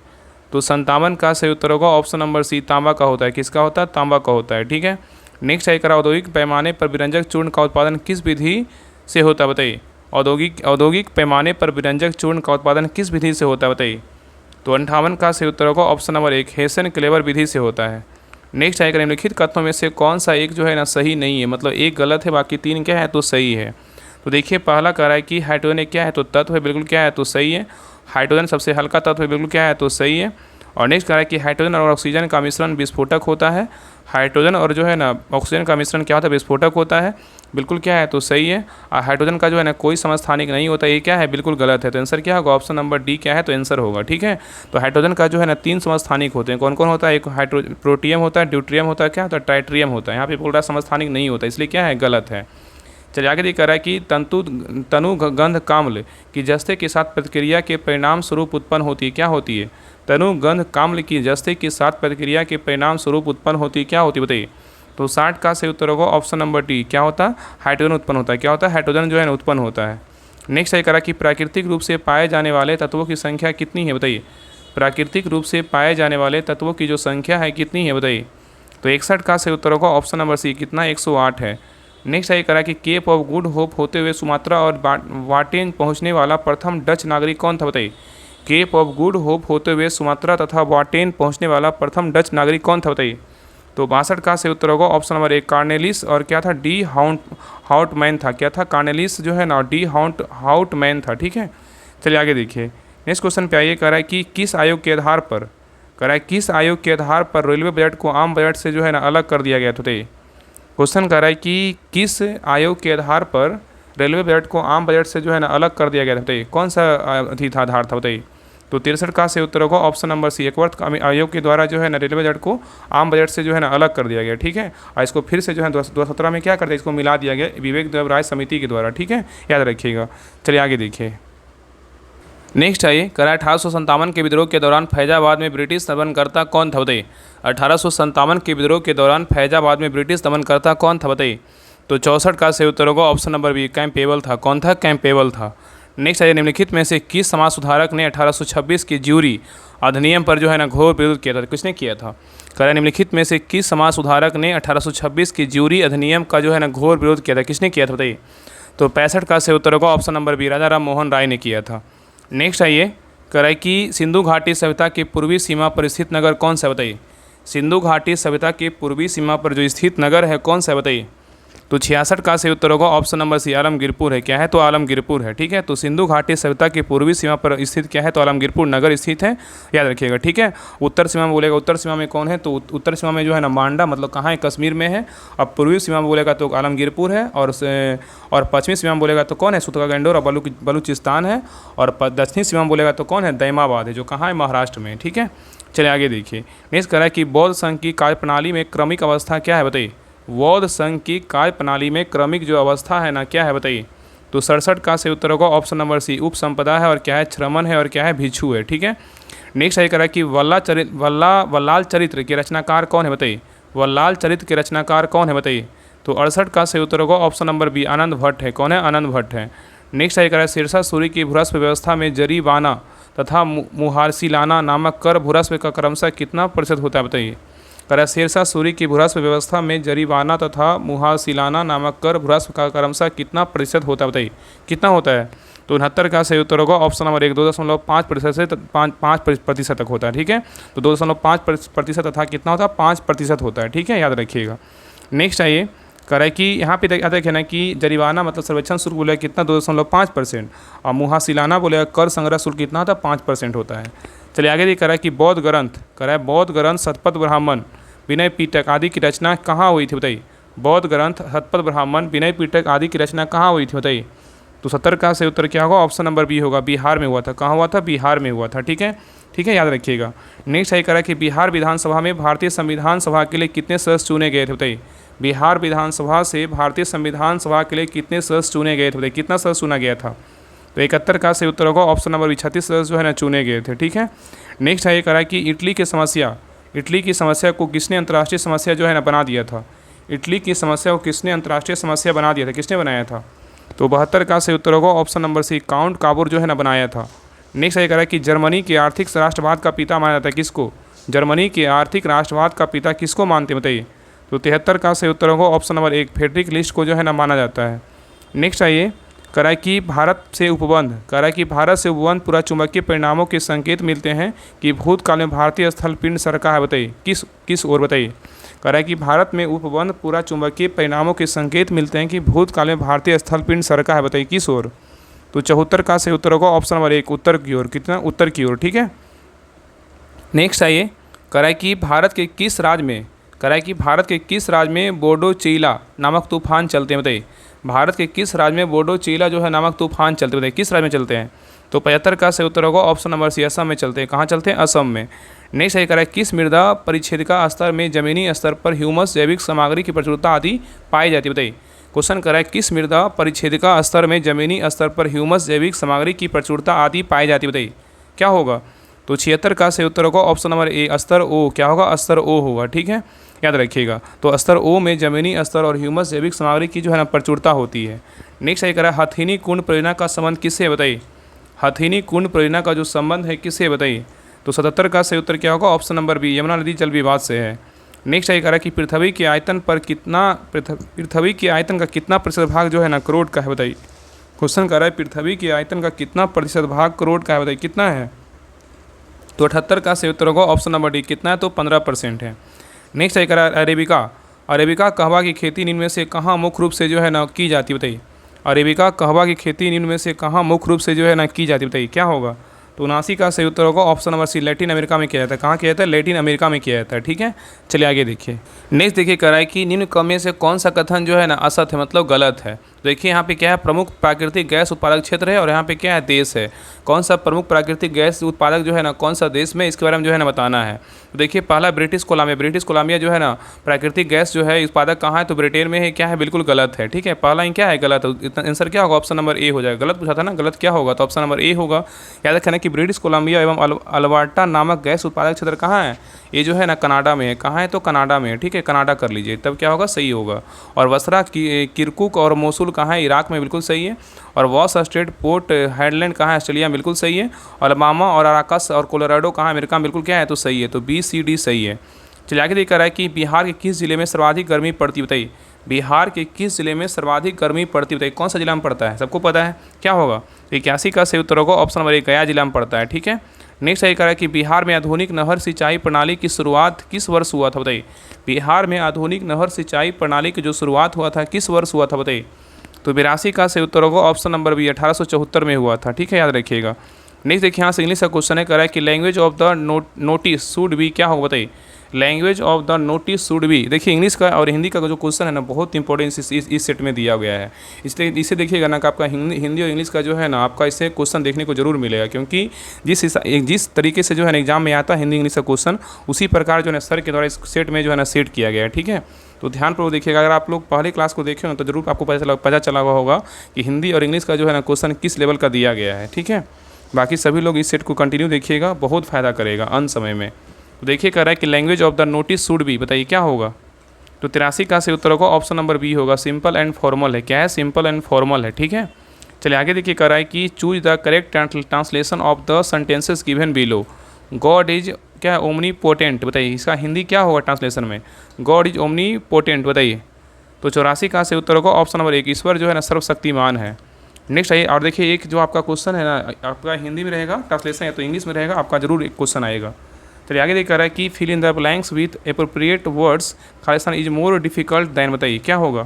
[SPEAKER 1] तो 57 का सही उत्तर होगा ऑप्शन नंबर सी, तांबा का होता है। किसका होता है? तांबा का होता है, ठीक है। नेक्स्ट सही करा औद्योगिक पैमाने पर विरंजक चूर्ण का उत्पादन किस विधि से होता है, बताइए। औद्योगिक पैमाने पर विरंजक चूर्ण का उत्पादन किस विधि से होता है, बताइए। तो 58 का सही उत्तर होगा ऑप्शन नंबर 1, हेसन क्लेवर विधि से होता है। नेक्स्ट आएगा निम्नलिखित कथनों में से कौन सा एक जो है ना सही नहीं है, मतलब एक गलत है बाकी 3 क्या है? तो सही है। तो देखिए पहला कह रहा है कि हाइड्रोजन एक क्या है? तो तत्व है, बिल्कुल क्या है? तो सही है। हाइड्रोजन सबसे हल्का तत्व है, बिल्कुल क्या है? तो सही है। और नेक्स्ट कह रहा है कि हाइड्रोजन और ऑक्सीजन का मिश्रण विस्फोटक होता है। हाइड्रोजन और जो है ना ऑक्सीजन का मिश्रण क्या होता है? विस्फोटक होता है, बिल्कुल क्या है? तो सही है। और हाइड्रोजन का जो है ना कोई समस्थानिक नहीं होता, ये क्या है? बिल्कुल गलत है। तो आंसर क्या होगा? ऑप्शन नंबर डी क्या है? तो आंसर होगा, ठीक है। तो हाइड्रोजन का जो है ना 3 समस्थानिक होते हैं। कौन कौन होता है? एक प्रोटियम होता है, ड्यूट्रियम होता है, क्या होता है? ट्राइट्रियम होता है। यहाँ पे बोल रहा है समस्थानिक नहीं होता, इसलिए क्या है? गलत है। चलिए आगे कह रहा है कि तनु गंध काम्ल की जस्ते के साथ प्रतिक्रिया के परिणाम स्वरूप उत्पन्न होती है, क्या होती है? तनु गंध काम्ल की जस्ते के साथ प्रतिक्रिया के परिणाम स्वरूप उत्पन्न होती है, क्या होती है बताइए? तो 60 का सही उत्तर होगा ऑप्शन नंबर डी, क्या होता है? हाइड्रोजन उत्पन्न होता है। क्या होता है? हाइड्रोजन जो है ना उत्पन्न होता है। नेक्स्ट है करा कि प्राकृतिक रूप से पाए जाने वाले तत्वों की संख्या कितनी है बताइए? प्राकृतिक रूप से पाए जाने वाले तत्वों की जो संख्या है कितनी है बताइए? तो 61 का सही उत्तर होगा ऑप्शन नंबर सी, कितना? 108 है। नेक्स्ट है करा कि केप ऑफ गुड होप होते हुए सुमात्रा और वाटेन पहुंचने वाला प्रथम डच नागरिक कौन था बताइए? केप ऑफ गुड होप होते हुए सुमात्रा तथा वाटेन पहुंचने वाला प्रथम डच नागरिक कौन था बताइए? तो 62 का सही उत्तर होगा ऑप्शन नंबर एक, कार्नेलिस और क्या था? डी हाउटमैन था। क्या था? कार्नेलिस जो है ना डी हाउटमैन था। ठीक है, चलिए आगे देखिए। नेक्स्ट क्वेश्चन पे आइए। कह रहा है कि किस आयोग के आधार पर, कह रहा है किस आयोग के आधार पर रेलवे बजट को आम बजट से जो है ना अलग कर दिया गया था? बताइए क्वेश्चन कह रहा है कि किस आयोग के आधार पर रेलवे बजट को आम बजट से जो है ना अलग कर दिया गया था? बताइए कौन सा अथी था, आधार था बताइए? तो 63 का सही उत्तर होगा ऑप्शन नंबर सी, एकवर्थ आयोग के द्वारा जो है ना रेलवे बजट को आम बजट से जो है ना अलग कर दिया गया। ठीक है, और इसको फिर से जो है 2017 में क्या कर दिया? इसको मिला दिया गया विवेक देव राय समिति के द्वारा। ठीक है, याद रखिएगा। चलिए आगे देखिए। नेक्स्ट आइए। करा 1857 के विद्रोह के दौरान फैजाबाद में ब्रिटिश दमनकर्ता कौन था बताइए? 1857 के विद्रोह के दौरान फैजाबाद में ब्रिटिश दमनकर्ता कौन था बताइए? तो 64 का सही उत्तर होगा ऑप्शन नंबर बी, कैंपेबल था। कौन था? कैंपेबल था। नेक्स्ट आइए। निम्नलिखित में से किस समाज सुधारक ने 1826 के ज्यूरी अधिनियम पर जो है ना घोर विरोध किया था? किसने किया था? कह रहा है निम्नलिखित में से किस समाज सुधारक ने 1826 के ज्यूरी अधिनियम का जो है ना घोर विरोध किया था? किसने किया था बताइए? तो 65 का सही उत्तर होगा ऑप्शन नंबर बी, राजा राम मोहन राय ने किया था। नेक्स्ट आइए। कह रहा है कि सिंधु घाटी सभ्यता के पूर्वी सीमा पर स्थित नगर कौन सा बताइए? सिंधु घाटी सभ्यता के पूर्वी सीमा पर जो स्थित नगर है कौन सा बताइए? तो 66 का सही उत्तर होगा ऑप्शन नंबर सी, आलमगीरपुर है। क्या है? तो आलमगीरपुर है। ठीक है, तो सिंधु घाटी सभ्यता की पूर्वी सीमा पर स्थित क्या है? तो आलमगीरपुर नगर स्थित है, याद रखिएगा। ठीक है, उत्तर सीमा में बोलेगा उत्तर सीमा में कौन है? तो उत्तर सीमा में जो है ना मांडा, मतलब कहाँ है? कश्मीर में है। अब पूर्वी सीमा में बोलेगा तो आलमगीरपुर है, और पश्चिमी सीमा में बोलेगा तो कौन है? सूत्रगंडोर और बलूचिस्तान है। और दक्षिणी सीमा में बोलेगा तो कौन है? दैमाबाद है, जो कहाँ है? महाराष्ट्र में। ठीक है, चलिए आगे देखिए। नेक्स्ट कह रहा है कि बौद्ध संघ की कार्यप्रणाली में क्रमिक अवस्था क्या है बताइए? बौद्ध संघ की कार्यप्रणाली में क्रमिक जो अवस्था है ना क्या है बताइए? तो 67 का सही उत्तर होगा ऑप्शन नंबर सी, उपसंपदा है, और क्या है? श्रमण है, और क्या है? भिक्षु है। ठीक है, नेक्स्ट है कह रहा है कि वल्लाल चरित्र के रचनाकार कौन है बताइए? वल्लाल चरित्र के रचनाकार कौन है बताइए? तो 68 का सही उत्तर होगा ऑप्शन नंबर बी, आनंद भट्ट है। कौन है? आनंद भट्ट है। नेक्स्ट है कह रहा है सिरसा सूरी की भूरस्व व्यवस्था में जरीवाना तथा मुहारसिलाना नामक कर भूरस्व का क्रमशः कितना प्रतिशत होता है बताइए? कह रहा है सिरसा सूरी की भूरस्व व्यवस्था में जरीवाना तथा मुहासिलाना नामक कर भूरस्व का क्रमशः कितना प्रतिशत होता है बताइए? कितना होता है? तो 69 का सही उत्तर होगा ऑप्शन नंबर एक, 2.5% से 5% तक होता है। ठीक है, तो 2.5% तथा कितना होता है? 5% होता है। ठीक है, याद रखिएगा। नेक्स्ट आइए। कह रहा है कि यहाँ पे याद रखिए ना कि जरीवाना मतलब सर्वेक्षण शुल्क बोलेगा कितना? 2.5%, और मुहासिलाना बोलेगा कर संग्रह शुल्क कितना होता है? 5% होता है। चलिए आगे कह रहा है कि बौद्ध ग्रंथ, कह रहा है बौद्ध ग्रंथ शतपथ ब्राह्मण विनय पिटक आदि की रचना कहाँ हुई थी बताइए? बौद्ध ग्रंथ शतपथ ब्राह्मण विनय पिटक आदि की रचना कहाँ हुई थी बताइए? तो 70 का सही उत्तर क्या होगा? ऑप्शन नंबर बी होगा, बिहार में हुआ था। कहाँ हुआ था? बिहार में हुआ था। ठीक है, ठीक है, याद रखिएगा। नेक्स्ट है कह रहा है कि बिहार विधानसभा में भारतीय संविधान सभा के लिए कितने सदस्य चुने गए थे बताइए? बिहार विधानसभा से भारतीय संविधान सभा के लिए कितने सदस्य चुने गए थे बताइए? कितना सदस्य चुना गया था? तो 71 का सही उत्तर होगा ऑप्शन नंबर 36 सदस्य जो है ना चुने गए थे। ठीक है, नेक्स्ट है ये कह रहा है कि इटली की समस्या को किसने अंतर्राष्ट्रीय समस्या जो है ना बना दिया था? इटली की समस्या को किसने अंतर्राष्ट्रीय समस्या बना दिया था? किसने बनाया था? तो 72 का सही उत्तर होगा option number C, Count Cavour जो है ना बनाया था। नेक्स्ट ये कह रहा है कि जर्मनी के आर्थिक राष्ट्रवाद का पिता माना जाता है किसको? जर्मनी के आर्थिक राष्ट्रवाद का पिता किसको मानते हैं बताइए? तो 73 का सही उत्तर होगा ऑप्शन नंबर एक, फ्रेडरिक लिस्ट को जो है ना माना जाता है। नेक्स्ट आइए। कह रहा है कि भारत से उपबंध पूरा चुंबकीय परिणामों के संकेत मिलते हैं कि भूतकाल में भारतीय स्थल पिंड सरका है बताइए? किस ओर बताइए? कह रहा है कि भारत में उपबंध पूरा चुंबकीय परिणामों के संकेत मिलते हैं कि भूतकाल में भारतीय स्थल पिंड सरका है बताइए? किस ओर? तो 74 का सही उत्तर होगा ऑप्शन नंबर एक, उत्तर की ओर। कितना? उत्तर की ओर। ठीक है, नेक्स्ट आइए। कह रहा है कि भारत के किस राज्य में बोडो चीला नामक तूफान चलते हैं बताइए? भारत के किस राज्य में बोडो चीला जो है नामक तूफान चलते बताइए? किस राज्य में चलते हैं? तो 75 का सही उत्तर होगा ऑप्शन नंबर सी, असम में चलते हैं। कहाँ चलते हैं? असम में। नेक्स्ट ये कह रहा है किस मृदा परिच्छेदिका स्तर में जमीनी स्तर पर ह्यूमस जैविक सामग्री की प्रचुरता आदि पाई जाती है बताइए? क्वेश्चन करा है किस मृदा परिच्छेदिका स्तर में जमीनी स्तर पर ह्यूमस जैविक सामग्री की प्रचुरता आदि पाई जाती है, बताइए क्या होगा। तो 76 का सही उत्तर होगा ऑप्शन नंबर ए स्तर ओ, क्या होगा स्तर ओ होगा, ठीक है, याद रखिएगा। तो स्तर ओ में जमीनी स्तर और ह्यूमस जैविक सामग्री की जो है ना प्रचुरता होती है। नेक्स्ट सही करा हथिनी कुंड परियोजना का संबंध किससे है, बताइए हथिनी कुंड परियोजना का जो संबंध है किससे, बताइए। तो 77 का सही उत्तर क्या होगा ऑप्शन नंबर बी यमुना नदी जल विवाद से है। नेक्स्ट सही करा कि पृथ्वी के आयतन का कितना प्रतिशत भाग जो है ना करोड़ का है, बताइए। क्वेश्चन कर रहा है पृथ्वी के आयतन का कितना प्रतिशत भाग करोड़ का है, बताइए कितना है। तो 78 का सही उत्तर होगा ऑप्शन नंबर डी, कितना है तो 15% है। नेक्स्ट सही करा अरेबिका कहवा की खेती निम्न में से कहाँ मुख्य रूप से जो है ना की जाती है, बताइए। अरेबिका कहवा की खेती निम्न में से कहाँ मुख्य रूप से जो है ना की जाती है, बताइए क्या होगा। तो 79 का सही उत्तर होगा option number C, Latin America में किया जाता है। कहाँ किया जाता है, लैटिन अमेरिका में किया जाता है, ठीक है। चलिए आगे देखिए। नेक्स्ट देखिए कराए कि निम्न क्रम में से कौन सा कथन जो है ना असत है, मतलब गलत है। देखिए यहाँ पे क्या है, प्रमुख प्राकृतिक गैस उत्पादक क्षेत्र है और यहाँ पे क्या है, देश है। कौन सा प्रमुख प्राकृतिक गैस उत्पादक जो है ना कौन सा देश में, इसके बारे में जो है ना बताना है। तो देखिए पहला ब्रिटिश कोलंबिया जो है ना प्राकृतिक गैस जो है उत्पादक कहाँ है, तो ब्रिटेन में है, क्या है बिल्कुल गलत है, ठीक है। पहला ही क्या है, गलत है। आंसर क्या होगा, ऑप्शन नंबर ए हो जाएगा। गलत पूछा था ना, गलत क्या होगा, तो ऑप्शन नंबर ए होगा। याद रखना कि ब्रिटिश कोलंबिया एवं अल्बर्टा नामक गैस उत्पादक क्षेत्र कहाँ है, ये जो है ना कनाडा में है। कहाँ है, तो कनाडा में है, ठीक है, कनाडा कर लीजिए, तब क्या होगा, सही होगा। और बसरा किरकुक और मोसुल कहाँ है, इराक में, बिल्कुल सही है। और वॉस स्ट्रेट पोर्ट हेडलैंड कहाँ है, ऑस्ट्रेलिया, बिल्कुल सही है। और अलाबामा और अराकस और कोलोराडो कहाँ है, अमेरिका में, बिल्कुल क्या है, तो सही है। तो बी सी डी सही है। चलिए आगे देख रहा है कि बिहार के किस जिले में सर्वाधिक गर्मी पड़ती, बताइए। बिहार के किस जिले में सर्वाधिक गर्मी पड़ती, बताइए कौन सा जिला में पड़ता है, सबको पता है क्या होगा। 81 का सही उत्तर होगा ऑप्शन नंबर ए, गया जिला में पड़ता है, ठीक है। नेक्स्ट सही करा कि बिहार में आधुनिक नहर सिंचाई प्रणाली की शुरुआत किस वर्ष हुआ था, बताइए। बिहार में आधुनिक नहर सिंचाई प्रणाली की जो शुरुआत हुआ था किस वर्ष हुआ था, बताइए। तो 82 का सही उत्तर होगा ऑप्शन नंबर बी, 1874 में हुआ था, ठीक है, याद रखिएगा। नेक्स्ट देखिए यहाँ से इंग्लिश का क्वेश्चन है, करा है कि language of the notice should be, क्या होगा बताइए। Language of the notice should be, देखिए इंग्लिश का और हिंदी का जो क्वेश्चन है ना बहुत इंपॉर्टेंस इस सेट में दिया गया है, इसलिए इसे देखिएगा ना कि आपका हिंदी और इंग्लिश का जो है ना आपका इससे क्वेश्चन देखने को जरूर मिलेगा, क्योंकि जिस तरीके से जो है ना एग्जाम में आता है हिंदी इंग्लिश का क्वेश्चन, उसी प्रकार जो है सर के द्वारा इस सेट में जो है ना सेट किया गया है, ठीक है। तो ध्यानपूर्वक देखिएगा, अगर आप लोग पहले क्लास को देखे हो तो जरूर आपको पता चला हुआ होगा कि हिंदी और इंग्लिश का जो है ना क्वेश्चन किस लेवल का दिया गया है, ठीक है। बाकी सभी लोग इस सेट को कंटिन्यू देखिएगा, बहुत फ़ायदा करेगा अंत समय में। तो देखिए कह रहा है कि language of the notice should be, बताइए क्या होगा। तो 83 का सही उत्तर होगा ऑप्शन नंबर बी होगा, सिंपल एंड फॉर्मल है। क्या है, सिंपल एंड फॉर्मल है, ठीक है। चलिए आगे देखिए कह रहा है कि choose the correct translation of the sentences given below. God is क्या है, ओमनी पोटेंट, बताइए इसका हिंदी क्या होगा ट्रांसलेशन में। गॉड इज ओमनी पोटेंट, बताइए। तो 84 का सही उत्तर होगा ऑप्शन नंबर 1, ईश्वर जो है ना सर्वशक्तिमान है। नेक्स्ट आइए और देखिए एक जो आपका क्वेश्चन है ना आपका हिंदी में रहेगा ट्रांसलेशन या तो इंग्लिश में रहेगा, आपका जरूर एक क्वेश्चन आएगा। चलिए आगे देख रहा है कि fill in the blanks with appropriate words Khalistan is more difficult than, बताइए क्या होगा।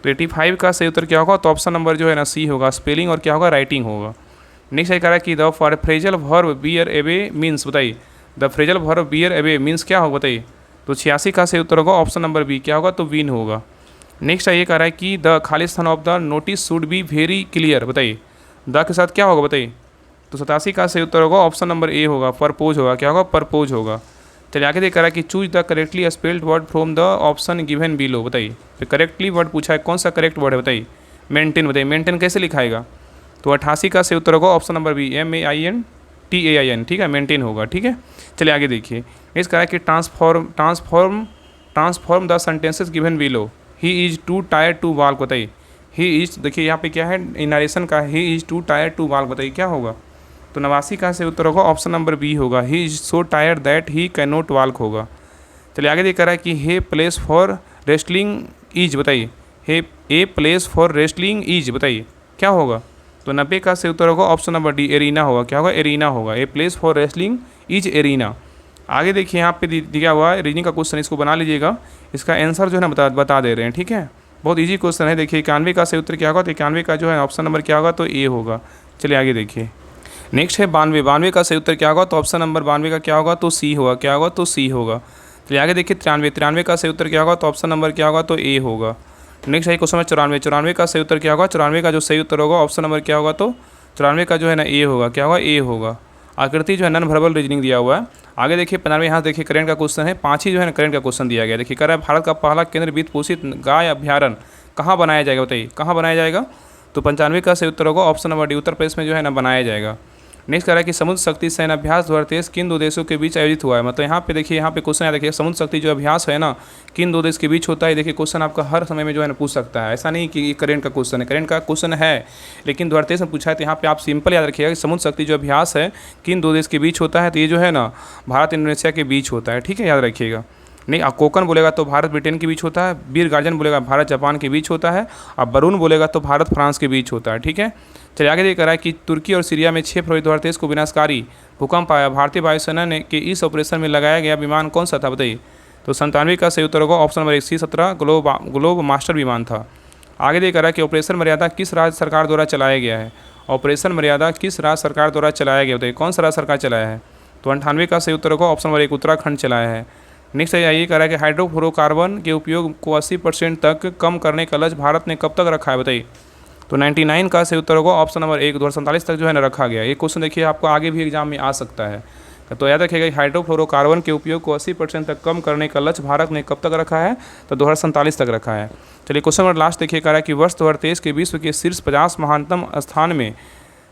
[SPEAKER 1] तो 85 का सही उत्तर क्या होगा, तो ऑप्शन नंबर जो है ना सी होगा, स्पेलिंग और क्या होगा, राइटिंग होगा। नेक्स्ट कह रहा है कि the phrasal verb bear away means, बताइए the phrasal verb bear away means क्या होगा, बताइए। तो 86 का सही उत्तर होगा ऑप्शन नंबर बी, क्या होगा, तो विन होगा। नेक्स्ट ये कह रहा है कि the Khalistan of the notice should be very clear, बताइए द के साथ क्या होगा, बताइए। तो 87 का सही उत्तर होगा ऑप्शन नंबर ए होगा, परपोज होगा, क्या होगा, परपोज होगा। चलिए आगे देख रहा है कि choose the correctly spelled word from the option given below, बताइए। तो करेक्टली वर्ड पूछा है, कौन सा करेक्ट वर्ड है, बताइए। मेंटेन, बताइए मेंटेन कैसे लिखाएगा। तो 88 का सही उत्तर होगा ऑप्शन नंबर बी, MAINTAIN, ठीक है, मेंटेन होगा, ठीक है। चलिए आगे देखिए इस कह रहा है कि transform the sentences given below. He is too tired to walk, बताइए। ही इज़, देखिए यहाँ पे क्या है, नरेशन का, he is too tired to walk, बताइए क्या होगा। तो 89 का सही उत्तर होगा ऑप्शन नंबर बी होगा, he is so tired that he can not walk होगा। चलिए आगे देख रहा है कि he place for wrestling is, बताइए he a place for wrestling is, बताइए क्या होगा। तो 90 का सही उत्तर होगा ऑप्शन नंबर डी, एरीना होगा, क्या होगा, एरीना होगा। ए place for wrestling is arena. आगे देखिए यहाँ पे दिया हुआ है रीजनिंग का क्वेश्चन, इसको बना लीजिएगा, इसका आंसर जो है ना बता दे रहे हैं, ठीक है। बहुत इजी क्वेश्चन है। देखिए 91 का सही उत्तर क्या होगा, तो 91 का जो है ऑप्शन नंबर क्या होगा, तो ए होगा। चलिए आगे देखिए नेक्स्ट है 92 का सही उत्तर क्या होगा, तो ऑप्शन नंबर 92 का क्या होगा, तो सी होगा, क्या होगा, तो सी होगा। चलिए आगे देखिए 93 का सही उत्तर क्या होगा, तो ऑप्शन नंबर क्या होगा, तो ए होगा। नेक्स्ट है क्वेश्चन में 94 का सही उत्तर क्या होगा, 94 का जो सही उत्तर होगा ऑप्शन नंबर क्या होगा, तो 94 का जो है ना ए होगा, क्या होगा, ए होगा। आकृति जो है नॉन वर्बल रीजनिंग दिया हुआ है। आगे देखिए 95 यहाँ देखिए करंट का क्वेश्चन है, 5 ही जो है ना करंट का क्वेश्चन दिया गया। देखिए कह रहा है भारत का पहला केंद्र वित्त पोषित गाय अभ्यारण्य कहाँ बनाया जाएगा बताइए, कहाँ बनाया जाएगा? तो 95 का सही उत्तर होगा option number D, Uttar Pradesh में जो है ना बनाया जाएगा। नेक्स्ट कह रहा है कि समुद्र शक्ति सैन्य अभ्यास 2023 किन दो देशों के बीच आयोजित हुआ है? मतलब यहाँ पे देखिए, यहाँ पे क्वेश्चन है, देखिए समुद्र शक्ति जो अभ्यास है ना किन दो देश के बीच होता है। देखिए क्वेश्चन आपका हर समय में जो है ना पूछ सकता है, ऐसा नहीं कि करेंट का क्वेश्चन है, करेंट का क्वेश्चन है लेकिन 2023 में पूछा है। तो यहाँ पे आप सिंपल याद रखिएगा कि समुद्र शक्ति जो अभ्यास है किन दो देश के बीच होता है, तो ये जो है ना भारत इंडोनेशिया के बीच होता है, ठीक है, याद रखिएगा। नहीं, कोकन बोलेगा तो भारत ब्रिटेन के बीच होता है, बीर गार्जन बोलेगा भारत जापान के बीच होता है, और बरून बोलेगा तो भारत फ्रांस के बीच होता है, ठीक है। चलिए आगे देख रहा है कि तुर्की और सीरिया में 6 फरवरी 2023 को विनाशकारी भूकंप आया, भारतीय वायुसेना ने के इस ऑपरेशन में लगाया गया विमान कौन सा था बताइए? तो 97 का सही उत्तर होगा option number C-17 globe master विमान था। आगे देख रहा है कि ऑपरेशन मर्यादा किस राज्य सरकार द्वारा चलाया गया है? ऑपरेशन मर्यादा किस राज्य सरकार द्वारा चलाया गया बताइए, कौन सा राज्य सरकार चलाया है? तो 98 का सही उत्तर होगा ऑप्शन नंबर 1 उत्तराखंड चलाया है। नेक्स्ट ये कह रहा है कि हाइड्रोफ्लोरोकार्बन के उपयोग को 80% तक कम करने का लक्ष्य भारत ने कब तक रखा है बताइए? तो 99 का सही उत्तर होगा ऑप्शन नंबर 1 2047 तक जो है ना रखा गया। ये क्वेश्चन देखिए आपको आगे भी एग्जाम में आ सकता है, तो याद रखिएगा कि हाइड्रोफ्लोरोकार्बन के उपयोग को 80% तक कम करने का लक्ष्य भारत ने कब तक रखा है? तो 2047 तक रखा है। चलिए क्वेश्चन नंबर लास्ट देखिए, कह रहा है कि वर्ष 2023 के विश्व के शीर्ष 50 महानतम स्थान में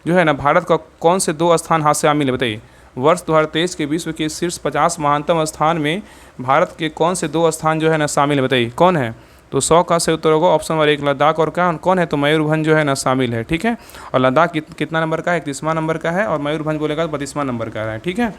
[SPEAKER 1] जो है ना भारत का कौन से 2 स्थान हाथ से शामिल है बताइए? वर्ष 2023 के विश्व के शीर्ष 50 महानतम स्थान में भारत के कौन से 2 स्थान जो है ना शामिल है बताइए, कौन है? तो 100 का सही उत्तर होगा ऑप्शन नंबर 1 लद्दाख, और क्या कौन है? तो मयूरभंज जो है ना शामिल है, ठीक है। और लद्दाख कितना नंबर का है? 31वां नंबर का है, और मयूरभंज बोलेगा तो 32वां नंबर का है, ठीक है।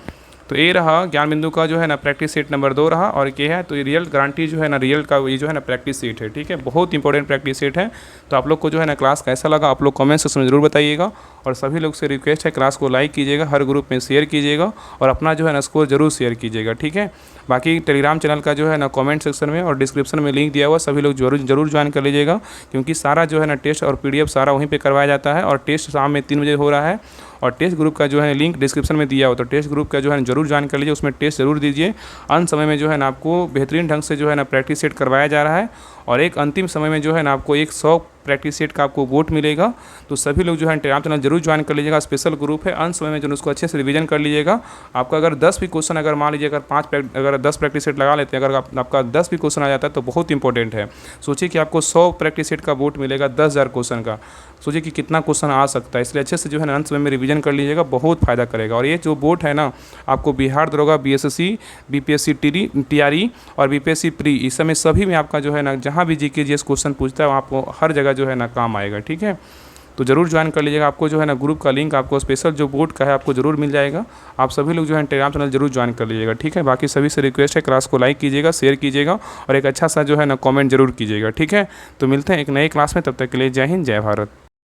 [SPEAKER 1] तो ये रहा ज्ञान बिंदु का जो है ना प्रैक्टिस सेट नंबर 2 रहा, और ये है तो ये रियल गारंटी जो है ना रियल का ये जो है ना प्रैक्टिस सेट है, ठीक है, बहुत इंपॉर्टेंट प्रैक्टिस सेट है। तो आप लोग को जो है ना क्लास कैसा लगा आप लोग कमेंट सेक्शन में जरूर बताइएगा, और सभी लोग से रिक्वेस्ट है क्लास को लाइक कीजिएगा, हर ग्रुप में शेयर कीजिएगा, और अपना जो है ना स्कोर जरूर शेयर कीजिएगा, ठीक है। बाकी टेलीग्राम चैनल का जो है ना कमेंट सेक्शन में और डिस्क्रिप्शन में लिंक दिया हुआ, सभी लोग जरूर ज्वाइन कर लीजिएगा, क्योंकि सारा जो है ना टेस्ट और PDF सारा वहीं पे करवाया जाता है, और टेस्ट शाम में 3 बजे हो रहा है, और टेस्ट ग्रुप का जो है लिंक डिस्क्रिप्शन में दिया हो, तो टेस्ट ग्रुप का जो है जरूर ज्वाइन कर लीजिए, उसमें टेस्ट जरूर दीजिए। अंत समय में जो है ना आपको बेहतरीन ढंग से जो है ना प्रैक्टिस सेट करवाया जा रहा है, और एक अंतिम समय में जो है ना आपको 100 प्रैक्टिस सेट का आपको वोट मिलेगा। तो सभी लोग जो है टेलीग्राम चैनल जरूर ज्वाइन कर लीजिएगा, स्पेशल ग्रुप है, अंत समय में जो उसको अच्छे से रिवीजन कर लीजिएगा। आपका अगर 10 भी क्वेश्चन अगर मान लीजिए अगर 10 प्रैक्टिस सेट लगा लेते हैं, अगर आपका 10 भी क्वेश्चन आ जाता है तो बहुत इंपॉर्टेंट है। सोचिए कि आपको 100 प्रैक्टिस सेट का वोट मिलेगा 10,000 क्वेश्चन का, सोचिए कि कितना क्वेश्चन आ सकता है। इसलिए अच्छे से जो है ना अंत समय में रिवीजन कर लीजिएगा, बहुत फायदा करेगा। और ये जो बोर्ड है ना आपको बिहार दरोगा, BSSC, BPSC TRE और BPSC प्री, इस समय सभी में आपका जो है ना जहाँ भी GK GS क्वेश्चन पूछता है आपको हर जगह जो है ना काम आएगा, ठीक है। तो जरूर ज्वाइन कर लीजिएगा, आपको जो है ना ग्रुप का लिंक आपको स्पेशल जो बोर्ड का है आपको जरूर मिल जाएगा। आप सभी लोग जो है टेलीग्राम चैनल जरूर ज्वाइन कर लीजिएगा, ठीक है। बाकी सभी से रिक्वेस्ट है क्लास को लाइक कीजिएगा, शेयर कीजिएगा, और एक अच्छा सा जो है ना कमेंट जरूर कीजिएगा, ठीक है। तो मिलते हैं एक नई क्लास में, तब तक के लिए जय हिंद, जय भारत।